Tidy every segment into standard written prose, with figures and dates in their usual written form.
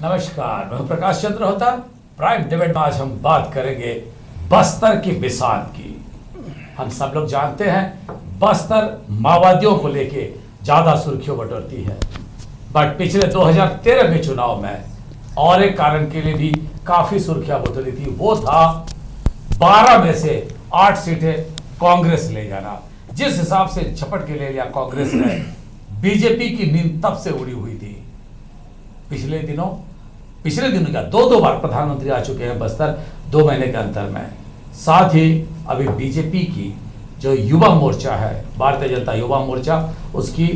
नमस्कार, मैं प्रकाश चंद्र होता। प्राइम डिबेट में आज हम बात करेंगे बस्तर की बिसात की। हम सब लोग जानते हैं बस्तर माओवादियों को लेके ज्यादा सुर्खियों बटोरती है, बट पिछले 2013 के चुनाव में और एक कारण के लिए भी काफी सुर्खियां बटोरी थी। वो था 12 में से 8 सीटें कांग्रेस ले जाना। जिस हिसाब से झपट के ले लिया कांग्रेस ने, बीजेपी की नींद तब से उड़ी हुई थी। पिछले दिनों क्या दो बार प्रधानमंत्री आ चुके हैं बस्तर 2 महीने के अंतर में। साथ ही अभी बीजेपी की जो युवा मोर्चा है, भारतीय जनता युवा मोर्चा, उसकी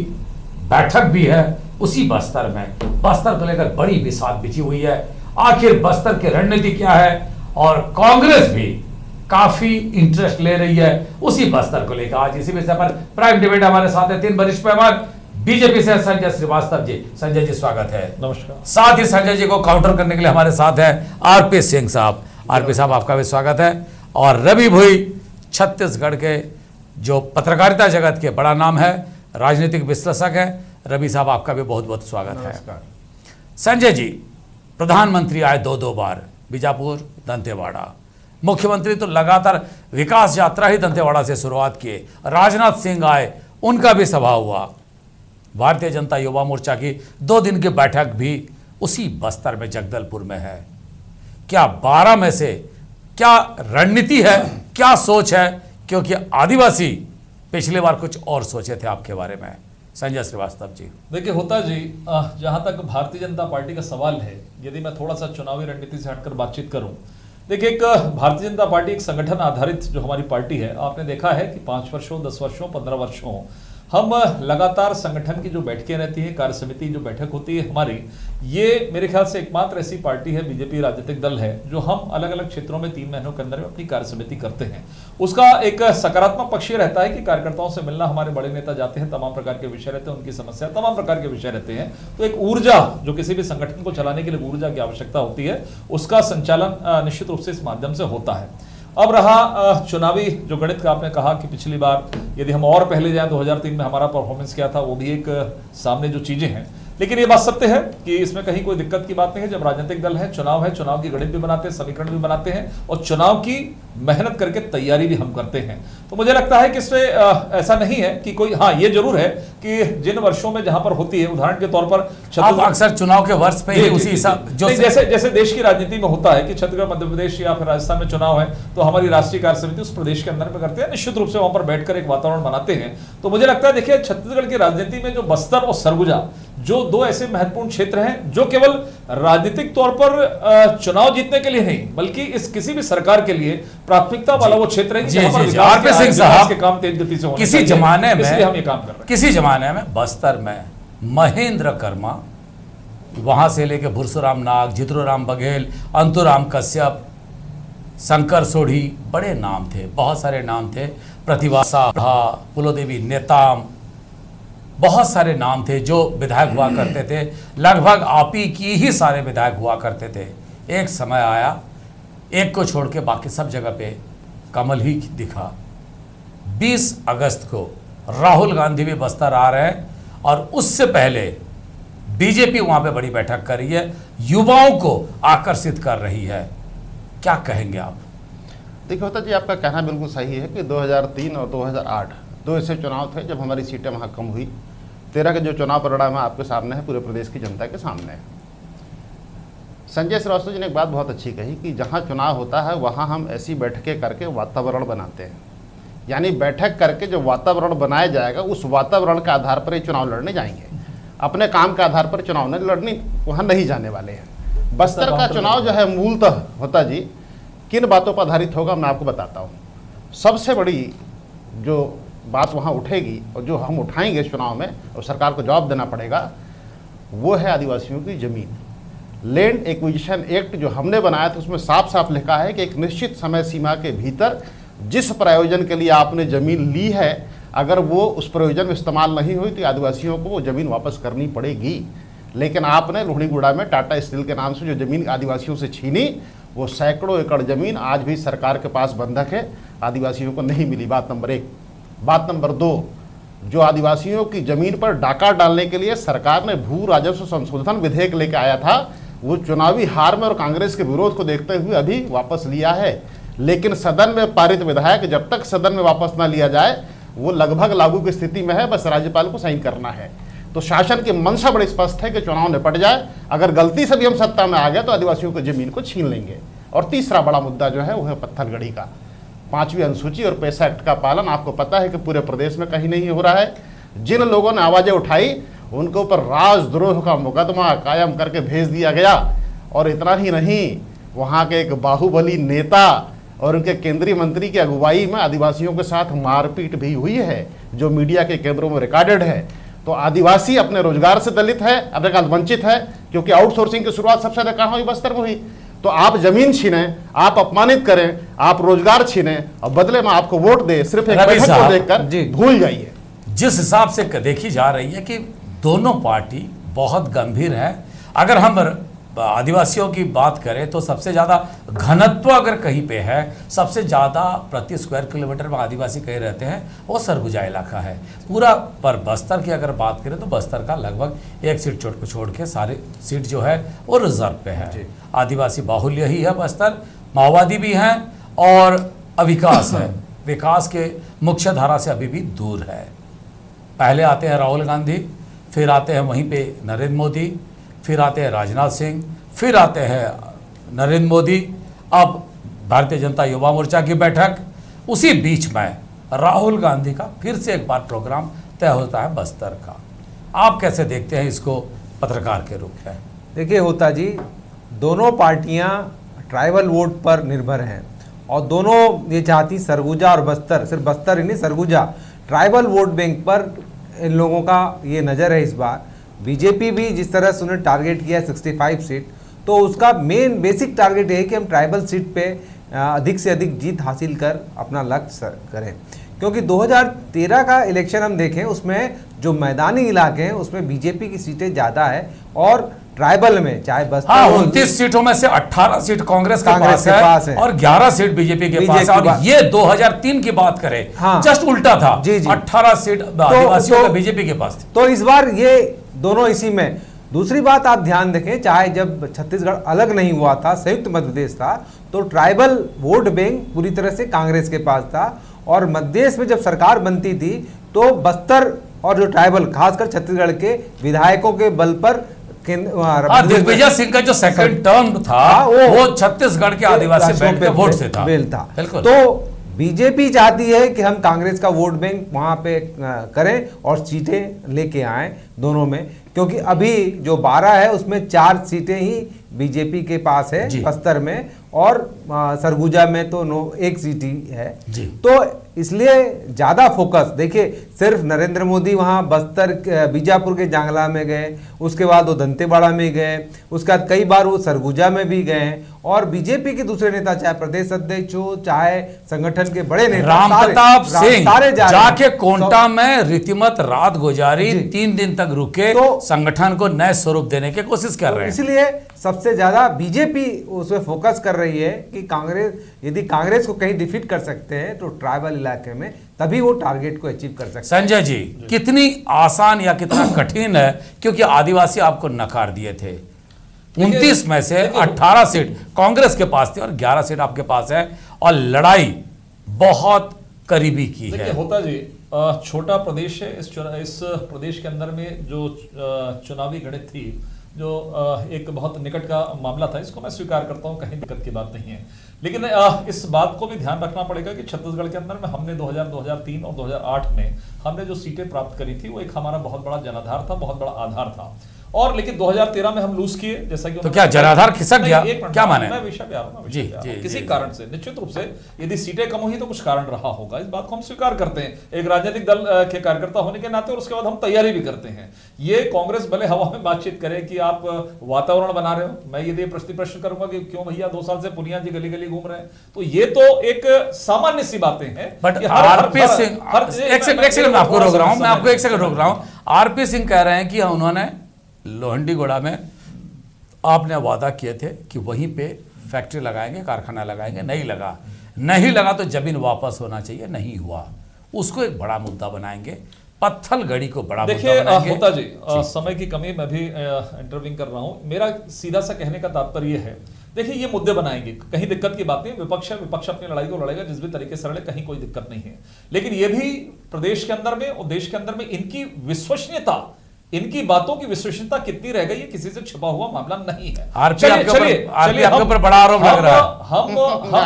बैठक भी है उसी बस्तर में। बस्तर को लेकर बड़ी बिसात बिछी हुई है। आखिर बस्तर की रणनीति क्या है, और कांग्रेस भी काफी इंटरेस्ट ले रही है उसी बस्तर को लेकर। आज इसी विषय पर प्राइम डिबेट हमारे साथ है 3 वरिष्ठ मेहमान। बीजेपी से संजय श्रीवास्तव जी। संजय जी स्वागत है। नमस्कार। साथ ही संजय जी को काउंटर करने के लिए हमारे साथ हैं आरपी सिंह साहब। आरपी साहब आपका भी स्वागत है। और रवि भोई, छत्तीसगढ़ के जो पत्रकारिता जगत के बड़ा नाम है, राजनीतिक विश्लेषक है। रवि साहब आपका भी बहुत बहुत स्वागत है। संजय जी, प्रधानमंत्री आए 2 बार, बीजापुर, दंतेवाड़ा। मुख्यमंत्री तो लगातार विकास यात्रा ही दंतेवाड़ा से शुरुआत किए। राजनाथ सिंह आए, उनका भी सभा हुआ। भारतीय जनता युवा मोर्चा की 2 दिन की बैठक भी उसी बस्तर में, जगदलपुर में है। क्या 12 में से क्या रणनीति है, क्या सोच है? क्योंकि आदिवासी पिछली बार कुछ और सोचे थे आपके बारे में। संजय श्रीवास्तव जी। देखिए होता जी, जहां तक भारतीय जनता पार्टी का सवाल है, यदि मैं थोड़ा सा चुनावी रणनीति से हटकर बातचीत करूं, देखिए एक भारतीय जनता पार्टी एक संगठन आधारित जो हमारी पार्टी है, आपने देखा है कि 5 वर्षों, 10 वर्षों, 15 वर्षों हम लगातार संगठन की जो बैठकें रहती है, कार्य समिति जो बैठक होती है हमारी, ये मेरे ख्याल से एकमात्र ऐसी पार्टी है, बीजेपी राजनीतिक दल है, जो हम अलग अलग क्षेत्रों में 3 महीनों के अंदर में अपनी कार्य समिति करते हैं। उसका एक सकारात्मक पक्ष ये रहता है कि कार्यकर्ताओं से मिलना, हमारे बड़े नेता जाते हैं, तमाम प्रकार के विषय रहते हैं, उनकी समस्या तमाम प्रकार के विषय रहते हैं। तो एक ऊर्जा, जो किसी भी संगठन को चलाने के लिए ऊर्जा की आवश्यकता होती है, उसका संचालन निश्चित रूप से इस माध्यम से होता है। अब रहा चुनावी जो गणित का, आपने कहा कि पिछली बार यदि हम और पहले जाएं 2003 में हमारा परफॉर्मेंस क्या था, वो भी एक सामने जो चीजें हैं। लेकिन ये बात सत्य है कि इसमें कहीं कोई दिक्कत की बात नहीं है। जब राजनीतिक दल है, चुनाव की गणित भी बनाते हैं, समीकरण भी बनाते हैं, और चुनाव की मेहनत करके तैयारी भी हम करते हैं। तो मुझे लगता है कि इसमें ऐसा नहीं है कि कोई, हाँ ये जरूर है कि जिन वर्षों में जहां पर होती है, उदाहरण के तौर पर अक्सर चुनाव के वर्ष पे ही उसी हिसाब जो जैसे देश की राजनीति में होता है कि छत्तीसगढ़, मध्य प्रदेश या फिर राजस्थान में चुनाव है, तो हमारी राष्ट्रीय कार्य समिति उस प्रदेश के अंदर में करते हैं, निश्चित रूप से वहां पर बैठकर एक वातावरण बनाते हैं। तो मुझे लगता है, देखिए छत्तीसगढ़ की राजनीति में जो बस्तर और सरगुजा, जो 2 ऐसे महत्वपूर्ण क्षेत्र हैं, जो केवल राजनीतिक तौर पर चुनाव जीतने के लिए नहीं, बल्कि इस किसी भी सरकार के लिए प्राथमिकता वाला वो क्षेत्र है जहां पर विकास के काम तेज गति से होने किसी जमाने में, इसलिए हम ये काम कर रहे हैं। किसी जमाने में बस्तर में महेंद्र कर्मा, वहां से लेके भुरसुराम नाग, जितुराम बघेल, अंतुराम कश्यप, शंकर सोढ़ी, बड़े नाम थे, बहुत सारे नाम थे, प्रतिभा साहा, पुलोदेवी नेताम, बहुत सारे नाम थे जो विधायक हुआ करते थे। लगभग आप ही की ही सारे विधायक हुआ करते थे। एक समय आया, एक को छोड़ के बाकी सब जगह पे कमल ही दिखा। 20 अगस्त को राहुल गांधी भी बस्तर आ रहे हैं, और उससे पहले बीजेपी वहां पे बड़ी बैठक कर रही है, युवाओं को आकर्षित कर रही है। क्या कहेंगे आप? देखिए होता जी, आपका कहना बिल्कुल सही है कि 2003 और 2008 2 ऐसे चुनाव थे जब हमारी सीटें वहाँ कम हुई। 13 के जो चुनाव परिणाम है आपके सामने है, पूरे प्रदेश की जनता के सामने है। संजय श्रीवास्तव जी ने एक बात बहुत अच्छी कही कि जहाँ चुनाव होता है वहाँ हम ऐसी बैठकें करके वातावरण बनाते हैं। यानी बैठक करके जो वातावरण बनाया जाएगा, उस वातावरण के आधार पर ये चुनाव लड़ने जाएंगे। अपने काम के आधार पर चुनाव ने लड़ने वहाँ नहीं जाने वाले हैं। बस्तर का चुनाव जो है मूलतः होता जी किन बातों पर आधारित होगा, मैं आपको बताता हूँ। सबसे बड़ी जो बात वहाँ उठेगी और जो हम उठाएंगे इस चुनाव में और सरकार को जवाब देना पड़ेगा, वो है आदिवासियों की ज़मीन। लैंड एक्विजिशन एक्ट जो हमने बनाया था, उसमें साफ साफ लिखा है कि एक निश्चित समय सीमा के भीतर जिस प्रयोजन के लिए आपने ज़मीन ली है, अगर वो उस प्रयोजन में इस्तेमाल नहीं हुई तो आदिवासियों को वो ज़मीन वापस करनी पड़ेगी। लेकिन आपने लोहड़ीगुड़ा में टाटा स्टील के नाम से जो ज़मीन आदिवासियों से छीनी, वो सैकड़ों एकड़ ज़मीन आज भी सरकार के पास बंधक है, आदिवासियों को नहीं मिली। बात नंबर 1। बात नंबर 2, जो आदिवासियों की ज़मीन पर डाका डालने के लिए सरकार ने भू राजस्व संशोधन विधेयक लेकर आया था, वो चुनावी हार में और कांग्रेस के विरोध को देखते हुए अभी वापस लिया है, लेकिन सदन में पारित विधायक जब तक सदन में वापस ना लिया जाए वो लगभग लागू की स्थिति में है, बस राज्यपाल को साइन करना है। तो शासन की मंशा बड़ी स्पष्ट है कि चुनाव निपट जाए, अगर गलती से भी हम सत्ता में आ गए तो आदिवासियों की जमीन को छीन लेंगे। और तीसरा बड़ा मुद्दा जो है वो है पत्थलगढ़ी का 5वीं अनुसूची और पैसा एक्ट का पालन। आपको पता है कि पूरे प्रदेश में कहीं नहीं हो रहा है। जिन लोगों ने आवाजें उठाई उनके ऊपर राजद्रोह का मुकदमा कायम करके भेज दिया गया। और इतना ही नहीं, वहाँ के एक बाहुबली नेता और उनके केंद्रीय मंत्री की अगुवाई में आदिवासियों के साथ मारपीट भी हुई है, जो मीडिया के केंद्रों में रिकॉर्डेड है। तो आदिवासी अपने रोजगार से दलित है, अपने का वंचित है, क्योंकि आउटसोर्सिंग की शुरुआत सबसे ज्यादा कहाँ हुई? बस्तर में हुई। तो आप जमीन छीने, आप अपमानित करें, आप रोजगार छीने और बदले में आपको वोट दे, सिर्फ एक बैठक को देखकर भूल जाइए। जिस हिसाब से देखी जा रही है कि दोनों पार्टी बहुत गंभीर है। अगर हम आदिवासियों की बात करें तो सबसे ज़्यादा घनत्व अगर कहीं पे है, सबसे ज़्यादा प्रति स्क्वायर किलोमीटर में आदिवासी कहीं रहते हैं, वो सरगुजा इलाका है पूरा। पर बस्तर की अगर बात करें तो बस्तर का लगभग 1 सीट छोड़ के सारे सीट जो है वो रिजर्व पे है। आदिवासी बाहुल्य ही है बस्तर, माओवादी भी हैं और अविकास है, विकास के मुख्य धारा से अभी भी दूर है। पहले आते हैं राहुल गांधी, फिर आते हैं वहीं पे नरेंद्र मोदी, फिर आते हैं राजनाथ सिंह, फिर आते हैं नरेंद्र मोदी, अब भारतीय जनता युवा मोर्चा की बैठक। उसी बीच में राहुल गांधी का फिर से एक बार प्रोग्राम तय होता है बस्तर का। आप कैसे देखते हैं इसको पत्रकार के रूप में? देखिए होता जी, दोनों पार्टियां ट्राइबल वोट पर निर्भर हैं और दोनों ये चाहती सरगुजा और बस्तर, सिर्फ बस्तर ही नहीं सरगुजा ट्राइबल वोट बैंक पर इन लोगों का ये नज़र है। इस बार बीजेपी भी जिस तरह से उन्होंने टारगेट किया है 65 सीट, तो उसका मेन बेसिक टारगेट है कि हम ट्राइबल सीट पे अधिक से अधिक जीत हासिल कर अपना लक्ष्य करें। क्योंकि 2013 का इलेक्शन हम देखें, उसमें जो मैदानी इलाके हैं उसमें बीजेपी की सीटें ज़्यादा है और ट्राइबल में चाहे बस्तर 29 सीटों में से 18 सीट कांग्रेस के पास है और 11 सीट बीजेपी के पास है। और ये 2003 की बात करें, हाँ, जस्ट उल्टा था। जी 18 सीट आदिवासियों का बीजेपी के पास थी। तो इस बार ये दोनों इसी में। दूसरी बात आप ध्यान देखें, चाहे जब छत्तीसगढ़ अलग नहीं हुआ था, संयुक्त मध्य प्रदेश था, तो ट्राइबल वोट बैंक पूरी तरह से कांग्रेस के पास था। और मध्य प्रदेश में जब सरकार बनती थी तो बस्तर और जो ट्राइबल खासकर छत्तीसगढ़ के विधायकों के बल पर दिग्विजय सिंह का जो सेकंड टर्म था वो छत्तीसगढ़ के आदिवासी बेल्ट के वोट से था। तो बीजेपी चाहती है कि हम कांग्रेस का वोट बैंक वहां पे करें और सीटें लेके आए दोनों में, क्योंकि अभी जो 12 है उसमें 4 सीटें ही बीजेपी के पास है बस्तर में और सरगुजा में तो 1 सीट ही है। तो इसलिए ज़्यादा फोकस देखिए, सिर्फ नरेंद्र मोदी वहाँ बस्तर बीजापुर के जांगला में गए, उसके बाद वो दंतेवाड़ा में गए, उसके बाद कई बार वो सरगुजा में भी गए और बीजेपी के दूसरे नेता चाहे प्रदेश अध्यक्ष हो चाहे संगठन के बड़े नेता रामप्रताप सिंह जाके कोंटा में रीतिमत रात गुजारी, 3 दिन तक रुके, तो संगठन को नए स्वरूप देने की कोशिश कर रहे हैं। इसलिए सबसे ज्यादा बीजेपी उसमें फोकस कर रही है कि कांग्रेस, यदि कांग्रेस को कहीं डिफीट कर सकते हैं तो ट्राइबल इलाके में तभी वो टारगेट को अचीव कर सकते हैं। संजय जी, कितनी आसान या कितना कठिन है, क्योंकि आदिवासी आपको नकार दिए थे। 29 में से 18 सीट कांग्रेस के पास थी और 11 सीट आपके पास है और लड़ाई बहुत करीबी की है। होता जी, छोटा प्रदेश है, इस प्रदेश के अंदर में जो चुनावी गणित थी, जो एक बहुत निकट का मामला था, इसको मैं स्वीकार करता हूं, कहीं दिक्कत की बात नहीं है। लेकिन इस बात को भी ध्यान रखना पड़ेगा कि छत्तीसगढ़ के अंदर में हमने 2000, 2003 और 2008 में हमने जो सीटें प्राप्त करी थी वो एक हमारा बहुत बड़ा जनाधार था, बहुत बड़ा आधार था। और लेकिन 2013 में हम लूज किए, जैसा कि तो क्या जनाधार खिसक गया? क्या माने? मैं विषय पे आ रहा हूं, किसी कारण से निश्चित रूप से यदि सीटें कम हुई तो कुछ कारण रहा होगा, इस बात को हम स्वीकार करते हैं एक राजनीतिक दल के कार्यकर्ता होने के नाते, और उसके बाद हम तैयारी भी करते हैं। ये कांग्रेस भले हवा में बातचीत करे कि आप वातावरण बना रहे हो, मैं यदि प्रश्न करूंगा कि क्यों भैया 2 साल से पुनिया जी गली गली घूम रहे हैं, तो ये तो एक सामान्य सी बातें हैं। बट आरपी सिंह, एक सेकंड मैं आपको रोक रहा हूं, मैं आपको एक सेकंड रोक रहा हूं। आरपी सिंह कह रहे हैं कि उन्होंने लोहंडीगुड़ा में आपने वादा किए थे कि वहीं पे फैक्ट्री लगाएंगे, कारखाना लगाएंगे, नहीं लगा तो जमीन वापस होना चाहिए, नहीं हुआ, उसको एक बड़ा मुद्दा बनाएंगे। पत्थल गढ़ी को बड़ा देखिए मुद्दा बनाएंगे। होता जी समय की कमी, मैं भी इंटरव्यूइंग कर रहा हूं। मेरा सीधा सा कहने का तात्पर्य है, देखिए ये मुद्दे बनाएंगे, कहीं दिक्कत की बात नहीं, विपक्ष है, विपक्ष अपनी लड़ाई को लड़ेगा जिस भी तरीके से लड़े, कहीं कोई दिक्कत नहीं है। लेकिन ये भी प्रदेश के अंदर में और देश के अंदर में इनकी विश्वसनीयता, इनकी बातों की विश्वसनीयता कितनी रह गई है, किसी से छिपा हुआ मामला नहीं है। आरपी आपके ऊपर बड़ा आरोप लग रहा है। हम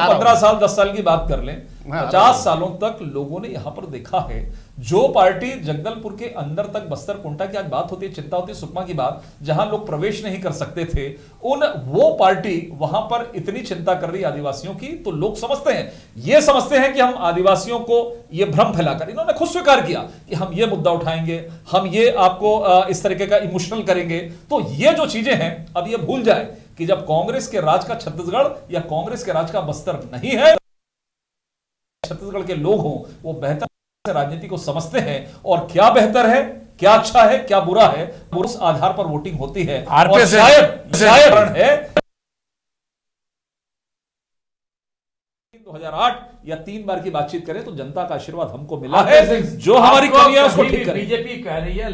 15 साल 10 साल की बात कर लें, 50 सालों तक लोगों ने यहां पर देखा है, जो पार्टी जगदलपुर के अंदर तक बस्तर कुंटा की आज बात होती है, चिंता होती है सुकमा की बात, जहां लोग प्रवेश नहीं कर सकते थे, वो पार्टी वहां पर इतनी चिंता कर रही आदिवासियों की, तो लोग समझते हैं, ये समझते हैं कि हम आदिवासियों को ये भ्रम फैलाकर, इन्होंने खुद स्वीकार किया कि हम ये मुद्दा उठाएंगे, हम ये आपको इस तरीके का इमोशनल करेंगे। तो ये जो चीजें हैं, अब ये भूल जाए कि जब कांग्रेस के राज का छत्तीसगढ़ या कांग्रेस के राज का बस्तर नहीं है, छत्तीसगढ़ के लोग हों, वो बेहतर से राजनीति को समझते हैं और क्या बेहतर है, क्या अच्छा है, क्या बुरा है, उस आधार पर वोटिंग होती है। और शायद है 2008 या 3 बार की बातचीत करें तो जनता का आशीर्वाद हमको मिला है, जो हमारी कमियां उसको ठीक करें। बीजेपी कह रही है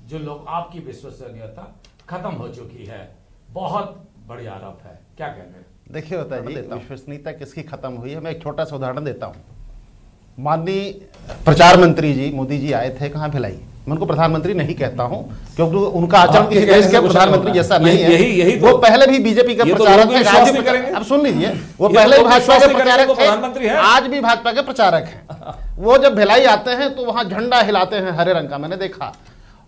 जो लोग आपकी विश्वसनीयता खत्म हो चुकी है, बहुत बड़ी आरोप है, क्या कहते हैं? देखिए होता है जी, विश्वसनीयता किसकी खत्म हुई है, मैं एक छोटा सा उदाहरण देता हूं। माननीय प्रचार मंत्री जी मोदी जी आए थे, कहां भिलाई, मैं उनको प्रधानमंत्री नहीं कहता हूं क्योंकि उनका आचरण किसी देश के प्रधानमंत्री जैसा नहीं है। वो पहले भी बीजेपी का प्रचारक थे, अब सुन लीजिए, वो पहले भी भाजपा के प्रचारक थे, आज भी भाजपा के प्रचारक हैं। वो जब भिलाई आते हैं तो वहां झंडा हिलाते हैं हरे रंग का, मैंने देखा,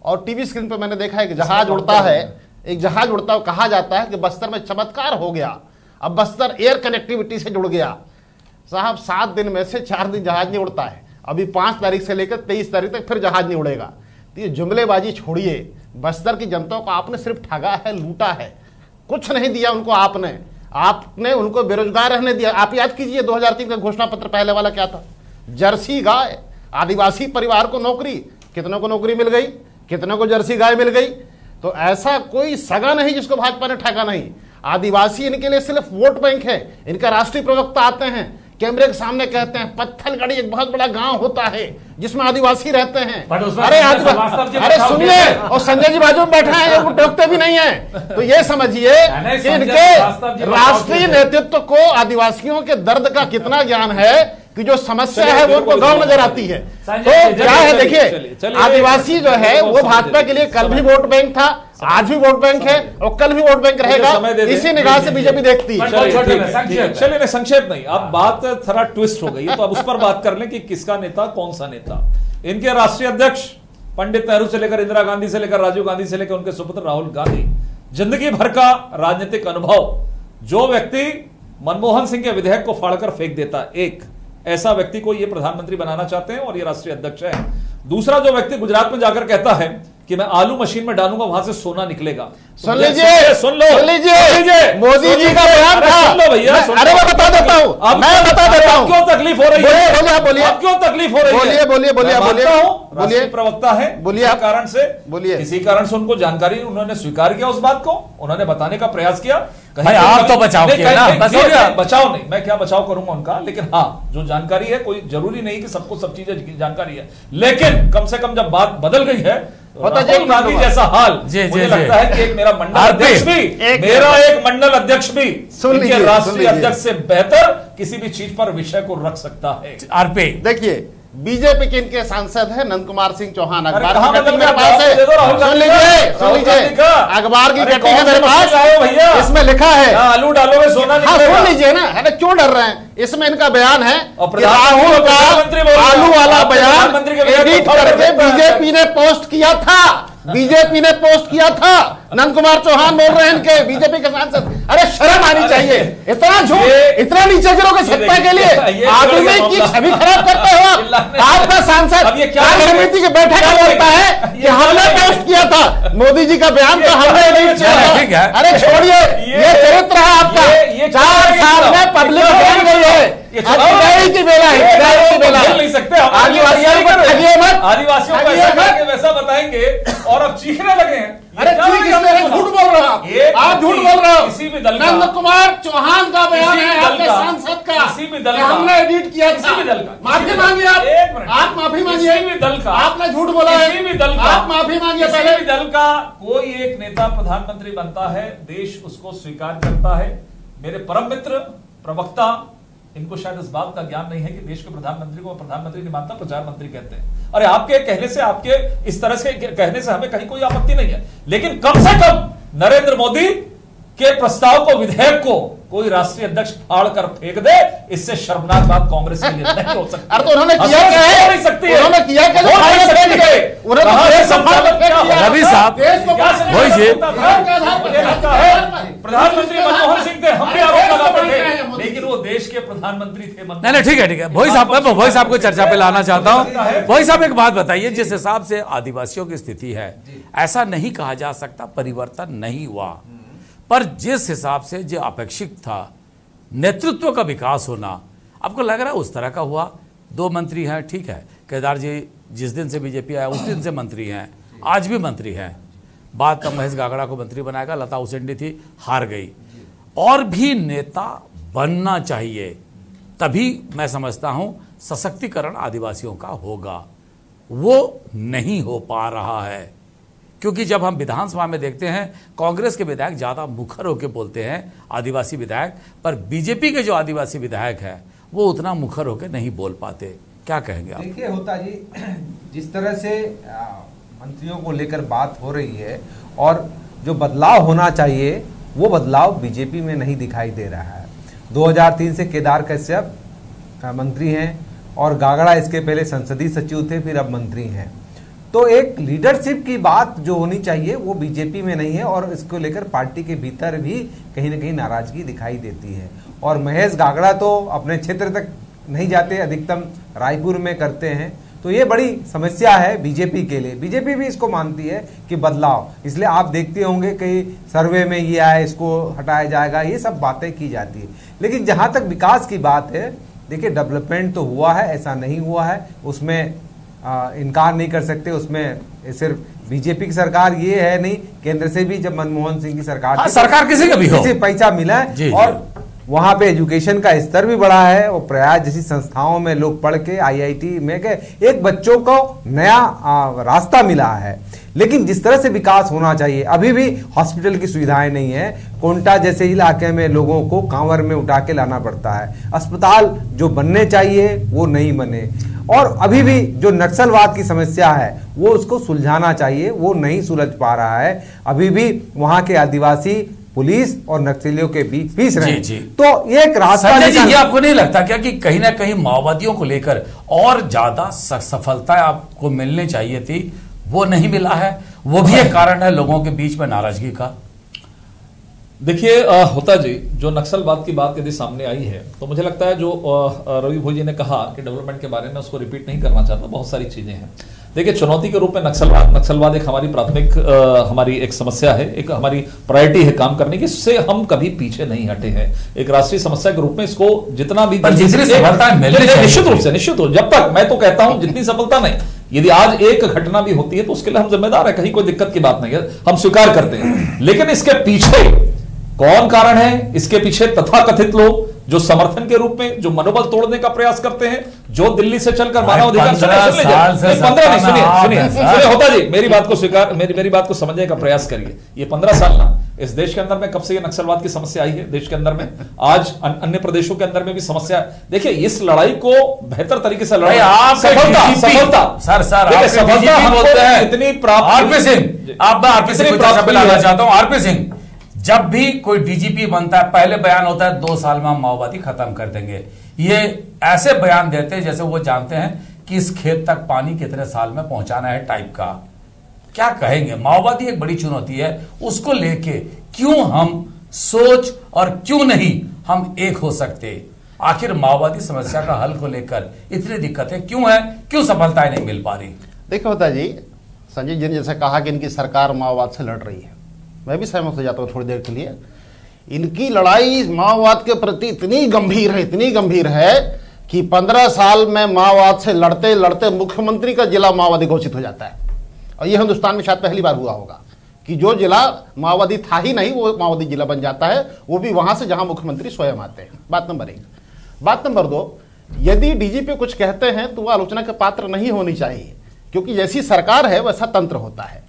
और टीवी स्क्रीन पर मैंने देखा एक जहाज उड़ता है, एक जहाज उड़ता है, कहा जाता है कि बस्तर में चमत्कार हो गया, अब बस्तर एयर कनेक्टिविटी से जुड़ गया। साहब 7 दिन में से 4 दिन जहाज नहीं उड़ता है, अभी 5 तारीख से लेकर 23 तारीख तक फिर जहाज नहीं उड़ेगा। तो ये जुमलेबाजी छोड़िए, बस्तर की जनता को आपने सिर्फ ठगा है, लूटा है, कुछ नहीं दिया उनको। आपने उनको बेरोजगार रहने दिया। आप याद कीजिए 2003 का घोषणा पत्र पहले वाला क्या था, जर्सी गाय, आदिवासी परिवार को नौकरी, कितनों को नौकरी मिल गई, कितनों को जर्सी गाय मिल गई। तो ऐसा कोई सगा नहीं जिसको भाजपा ने ठगा नहीं। आदिवासी इनके लिए सिर्फ वोट बैंक है। इनका राष्ट्रीय प्रवक्ता आते हैं, कैमरे के सामने कहते हैं पत्थलगढ़ी एक बहुत बड़ा गांव होता है जिसमें आदिवासी रहते हैं। अरे सुनिए, और संजय जी बाजू में बैठे हैं, वो टोकते भी नहीं है। तो ये समझिए कि इनके राष्ट्रीय नेतृत्व को आदिवासियों के दर्द का कितना ज्ञान है कि जो समस्या है वो उनको गांव नजर आती है। तो क्या है, देखिए आदिवासी जो है वो भाजपा के लिए कल भी वोट बैंक था, आज भी वोट बैंक है और कल भी वोट बैंक रहेगा। इसी निगाह से बीजेपी देखती है। चलिए संक्षेप नहीं, अब बात थोड़ा ट्विस्ट हो गई, तो अब उस पर बात कर लें कि किसका नेता कौन सा नेता। इनके राष्ट्रीय अध्यक्ष पंडित नेहरू से लेकर इंदिरा गांधी से लेकर राजीव गांधी से लेकर उनके सुपुत्र राहुल गांधी, जिंदगी भर का राजनीतिक अनुभव, जो व्यक्ति मनमोहन सिंह के विधेयक को फाड़कर फेंक देता, एक ऐसा व्यक्ति को ये प्रधानमंत्री बनाना चाहते हैं और ये राष्ट्रीय अध्यक्ष है। दूसरा जो व्यक्ति गुजरात में जाकर कहता है कि मैं आलू मशीन में डालूंगा वहां से सोना निकलेगा। सुन लीजिए मोदी जी का बयान था। सुन लो भैया, अरे मैं बता देता हूँ, मैं बता देता हूँ क्यों तकलीफ हो रही है। बोलिए, क्यों तकलीफ हो रही है, बोलिए बोलिए। प्रवक्ता है, बोलिए, कारण से बोलिए, किसी कारण से उनको जानकारी, उन्होंने स्वीकार किया उस बात को, उन्होंने बताने का प्रयास किया। भाई आप तो बचाव किया ना, बचाव नहीं, मैं क्या बचाव करूंगा उनका, लेकिन हाँ जो जानकारी है, कोई जरूरी नहीं कि सबको सब चीजें जानकारी है, लेकिन कम से कम जब बात बदल गई है, राहुल गांधी जैसा हाल मुझे लगता है कि एक मेरा मंडल अध्यक्ष भी, मेरा एक मंडल अध्यक्ष भी राष्ट्रीय अध्यक्ष से बेहतर किसी भी चीज पर विषय को रख सकता है। आरपी देखिए, बीजेपी के इनके सांसद है नंद कुमार सिंह चौहान, अखबार की कटिंग मेरे पास है, सुन लीजिए अखबार की कटिंग है मेरे पास, इसमें लिखा है आलू डालोगे सोना निकलेगा। सुन लीजिए ना, अरे क्यों डर रहे हैं, इसमें इनका बयान है, राहुल का आलू वाला बयान एडिट करके बीजेपी ने पोस्ट किया था, बीजेपी ने पोस्ट किया था। नंद कुमार चौहान बोल रहे हैं इनके बीजेपी के सांसद, अरे शर्म आनी चाहिए, इतना झूठ, इतना नीचे गिरोगे सत्ता के लिए, आदमी की छवि खराब करते हो आप। आपका सांसद कार्य समिति की बैठक में बोलता है कि हमने पोस्ट किया था मोदी जी का बयान, तो हमने एडिट किया। अरे छोड़िए, ये चरित्र है आपका। 4 साल में पब्लिक जान गई है ये चुनाव की बेला है, की बेला खेल नहीं सकते। आदिवासियों को ऐसा करके वैसा बताएंगे और अब चीखने लगे हैं। अरे झूठ बोल रहे हो आप, झूठ बोल रहे हो। किसी भी दल का, नंद कुमार चौहान का बयान है आपके सांसद का, किसी भी दल का हमने एडिट किया, किसी भी दल का माफी मांगिए आप माफी मांगिए। किसी भी दल का आपने झूठ बोला है, किसी भी दल का आप माफी मांगिए। किसी भी दल का कोई एक नेता प्रधानमंत्री बनता है, देश उसको स्वीकार करता है। मेरे परम मित्र प्रवक्ता, इनको शायद इस बात का ज्ञान नहीं है कि देश के प्रधानमंत्री को प्रधानमंत्री नहीं मानता, प्रचार मंत्री कहते हैं। अरे आपके कहने से, आपके इस तरह से कहने से हमें कहीं कोई आपत्ति नहीं है, लेकिन कम से कम नरेंद्र मोदी के प्रस्ताव को, विधेयक को कोई राष्ट्रीय अध्यक्ष फाड़ कर फेंक दे, इससे शर्मनाक बात कांग्रेस के लिए नहीं हो सकती। अरे तो उन्होंने किया क्या है? नहीं सकती है, उन्होंने किया क्या? रवि साहब, प्रधानमंत्री मनमोहन सिंह थे, हम भी आरोप लगाते थे, लेकिन वो देश के प्रधानमंत्री थे। नहीं, ठीक है। भोई साहब को चर्चा पे लाना चाहता हूं। भोई साहब, एक बात बताइए, जिस हिसाब से आदिवासियों की स्थिति है, ऐसा नहीं कहा जा सकता परिवर्तन नहीं हुआ, पर जिस हिसाब से जो अपेक्षित था नेतृत्व का विकास होना, आपको लग रहा है उस तरह का हुआ? 2 मंत्री हैं, ठीक है, केदार जी जिस दिन से बीजेपी आया उस दिन से मंत्री हैं, आज भी मंत्री हैं। बाद में महेश गागड़ा को मंत्री बनाएगा, लता उसेंडी थी, हार गई। और भी नेता बनना चाहिए, तभी मैं समझता हूं सशक्तिकरण आदिवासियों का होगा। वो नहीं हो पा रहा है, क्योंकि जब हम विधानसभा में देखते हैं कांग्रेस के विधायक ज्यादा मुखर होकर बोलते हैं आदिवासी विधायक, पर बीजेपी के जो आदिवासी विधायक हैं वो उतना मुखर होकर नहीं बोल पाते। क्या कहेंगे आप? देखिए होता जी, जिस तरह से मंत्रियों को लेकर बात हो रही है और जो बदलाव होना चाहिए वो बदलाव बीजेपी में नहीं दिखाई दे रहा है। 2003 से केदार कश्यप मंत्री हैं और गागड़ा इसके पहले संसदीय सचिव थे, फिर अब मंत्री हैं। तो एक लीडरशिप की बात जो होनी चाहिए वो बीजेपी में नहीं है और इसको लेकर पार्टी के भीतर भी कहीं ना कहीं नाराजगी दिखाई देती है। और महेश गागड़ा तो अपने क्षेत्र तक नहीं जाते, अधिकतम रायपुर में करते हैं, तो ये बड़ी समस्या है बीजेपी के लिए। बीजेपी भी इसको मानती है कि बदलाव, इसलिए आप देखते होंगे कई सर्वे में ये आए, इसको हटाया जाएगा, ये सब बातें की जाती है। लेकिन जहां तक विकास की बात है, देखिए डेवलपमेंट तो हुआ है, ऐसा नहीं हुआ है, उसमें इनकार नहीं कर सकते। उसमें सिर्फ बीजेपी की सरकार ये है नहीं, केंद्र से भी जब मनमोहन सिंह की सरकार सरकार किसी का भी हो, किसी पैसा मिला है और वहां पे एजुकेशन का स्तर भी बढ़ा है और प्रयास जैसी संस्थाओं में लोग पढ़ के IIT में के एक बच्चों को नया रास्ता मिला है। लेकिन जिस तरह से विकास होना चाहिए, अभी भी हॉस्पिटल की सुविधाएं नहीं है। कोंटा जैसे इलाके में लोगों को कांवर में उठा के लाना पड़ता है। अस्पताल जो बनने चाहिए वो नहीं बने और अभी भी जो नक्सलवाद की समस्या है वो उसको सुलझाना चाहिए, वो नहीं सुलझ पा रहा है। अभी भी वहां के आदिवासी पुलिस और नक्सलियों के बीच पीस रहे हैं। तो ये एक रास्ता जी, ये आपको नहीं लगता क्या कि कहीं ना कहीं माओवादियों को लेकर और ज्यादा सफलता आपको मिलनी चाहिए थी, वो नहीं मिला है? वो भी एक कारण है लोगों के बीच में नाराजगी का। देखिए होता जी, जो नक्सलवाद की बात यदि सामने आई है तो मुझे लगता है जो रवि भोई जी ने कहा कि डेवलपमेंट के बारे में उसको रिपीट नहीं करना चाहता, बहुत सारी चीजें हैं। देखिए चुनौती के रूप में नक्सलवाद एक हमारी प्राथमिक हमारी एक समस्या है, एक हमारी प्रायोरिटी है काम करने की, इससे हम कभी पीछे नहीं हटे हैं। एक राष्ट्रीय समस्या के रूप में इसको जितना भी निश्चित रूप से जब तक मैं तो कहता हूं जितनी सफलता नहीं, यदि आज एक घटना भी होती है तो उसके लिए हम जिम्मेदार है, कहीं कोई दिक्कत की बात नहीं है, हम स्वीकार करते हैं। लेकिन इसके पीछे कौन कारण है? इसके पीछे तथाकथित लोग जो समर्थन के रूप में जो मनोबल तोड़ने का प्रयास करते हैं, जो दिल्ली से चलकर मानवाधिकार सुनिए होता जी, मेरी बात को स्वीकार मेरी बात को समझने का प्रयास करिए। ये 15 साल ना इस देश के अंदर में कब से ये नक्सलवाद की समस्या आई है देश के अंदर में, आज अन्य प्रदेशों के अंदर में भी समस्या। देखिए इस लड़ाई को बेहतर तरीके से लड़ाई, सफलता बोलते हैं इतनी प्राप्त। आरपी सिंह, आप आरपी सिंह चाहता हूं, आरपी सिंह, जब भी कोई डीजीपी बनता है पहले बयान होता है 2 साल में हम माओवादी खत्म कर देंगे। ये ऐसे बयान देते हैं जैसे वो जानते हैं कि इस खेत तक पानी कितने साल में पहुंचाना है टाइप का। क्या कहेंगे? माओवादी एक बड़ी चुनौती है, उसको लेके क्यों हम सोच और क्यों नहीं हम एक हो सकते? आखिर माओवादी समस्या का हल को लेकर इतनी दिक्कतें क्यों है, क्यों सफलताएं नहीं मिल पा रही? देखो होता जी, संजय जी ने जैसे कहा कि इनकी सरकार माओवाद से लड़ रही है, मैं भी सहमत हो जाता हूँ थोड़ी देर के लिए। इनकी लड़ाई माओवाद के प्रति इतनी गंभीर है कि 15 साल में माओवाद से लड़ते लड़ते मुख्यमंत्री का जिला माओवादी घोषित हो जाता है। और ये हिंदुस्तान में शायद पहली बार हुआ होगा कि जो जिला माओवादी था ही नहीं वो माओवादी जिला बन जाता है, वो भी वहां से जहां मुख्यमंत्री स्वयं आते हैं। बात नंबर 1। बात नंबर 2, यदि डीजीपी कुछ कहते हैं तो वह आलोचना के पात्र नहीं होनी चाहिए, क्योंकि जैसी सरकार है वैसा तंत्र होता है।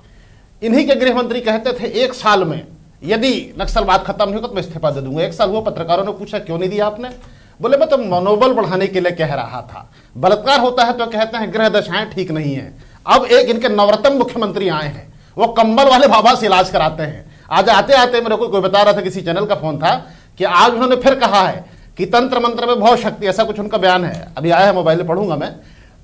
इन्हीं के गृह मंत्री कहते थे 1 साल में यदि नक्सलवाद खत्म नहीं होगा तो मैं इस्तीफा दे दूंगा। 1 साल हुआ, पत्रकारों ने पूछा क्यों नहीं दिया आपने? बोले मैं तो मनोबल बढ़ाने के लिए कह रहा था। बलात्कार होता है तो कहते हैं ग्रह दशाएं ठीक नहीं है। अब एक इनके नवरत्न मुख्यमंत्री आए हैं, वो कंबल वाले बाबा से इलाज कराते हैं। आज आते आते मेरे को कोई बता रहा था, किसी चैनल का फोन था, कि आज उन्होंने फिर कहा है कि तंत्र मंत्र में बहुत शक्ति, ऐसा कुछ उनका बयान है, अभी आया है, मोबाइल में पढ़ूंगा मैं।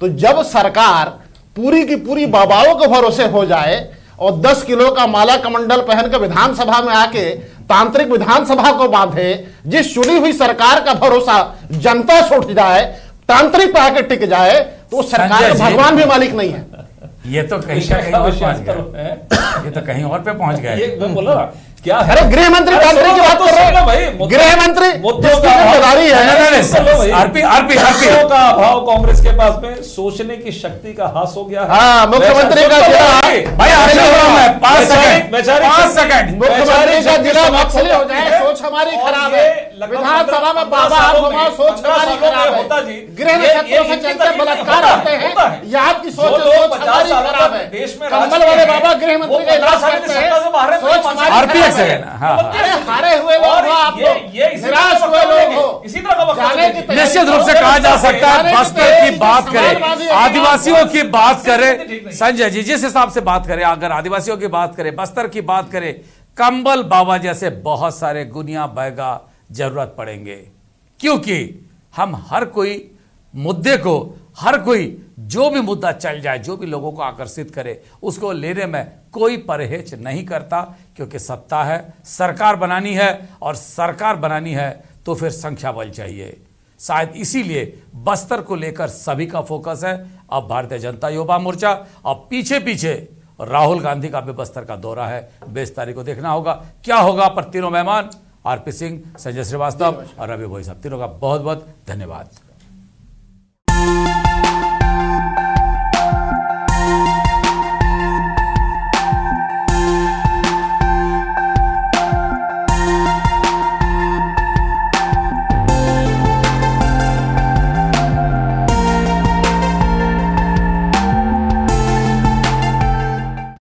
तो जब सरकार पूरी की पूरी बाबाओं के भरोसे हो जाए और 10 किलो का माला कमंडल पहन के विधानसभा में आके तांत्रिक विधानसभा को बांधे, जिस चुनी हुई सरकार का भरोसा जनता से उठ जाए, तांत्रिक पे आके टिक जाए, तो सरकार का भगवान भी मालिक नहीं है। ये तो कहीं का कहीं और पहुंच गया, ये तो कहीं और पे पहुंच गए। ये मैं बोला क्या है? अरे गृह मंत्री तांत्रिक की बात कर रहे हैं, गृह मंत्री जिसकी जिम्मेदारी है। आरपी का अभाव कांग्रेस के पास में सोचने की शक्ति का हास हो गया। हाँ, मुख्यमंत्री का जिला 5 सेकंड मुख्यमंत्री का जिला नक्सली हो जाए, सोच हमारी खराब है। विधानसभा में बाबा आप घुमाओ, सोच हमारी खराब है। गृह नक्षत्रों से चलते बलात्कार होते हैं, ये आपकी सोच हमारी खराब है। कंबल वाले बाबा गृह मंत्री का इलाज करते हैं, सोच हमारी हारे हुए लोग हो, आप निराश हुए लोग हो, इसी तरह का निश्चित रूप से कहा जा सकता है। बस्तर की बात करें, आदिवासियों की बात करें, संजय जी जिस हिसाब से बात करें, अगर आदिवासियों की बात करें, बस्तर की बात करें, कंबल बाबा जैसे बहुत सारे गुनिया बैगा जरूरत पड़ेंगे, क्योंकि हम हर कोई मुद्दे को, हर कोई जो भी मुद्दा चल जाए, जो भी लोगों को आकर्षित करे, उसको लेने में कोई परहेज नहीं करता, क्योंकि सत्ता है, सरकार बनानी है, और सरकार बनानी है तो फिर संख्या बल चाहिए। शायद इसीलिए बस्तर को लेकर सभी का फोकस है। अब भारतीय जनता युवा मोर्चा, अब पीछे पीछे राहुल गांधी का भी बस्तर का दौरा है। 20 तारीख को देखना होगा क्या होगा। पर तीनों मेहमान आरपी सिंह, संजय श्रीवास्तव और रवि भोई साहब, तीनों का बहुत बहुत धन्यवाद।